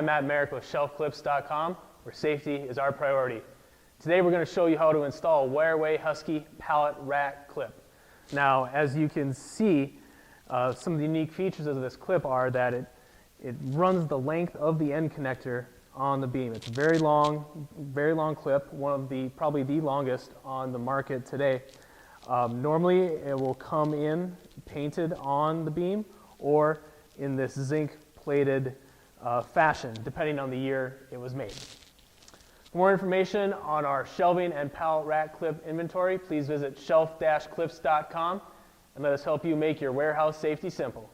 I'm Marek with shelfclips.com, where safety is our priority. Today we're going to show you how to install a Wireway Husky Pallet rack clip. Now, as you can see, some of the unique features of this clip are that it runs the length of the end connector on the beam. It's a very long clip, probably the longest on the market today. Normally it will come in painted on the beam or in this zinc plated fashion, depending on the year it was made. For more information on our shelving and pallet rack clip inventory, please visit shelf-clips.com and let us help you make your warehouse safety simple.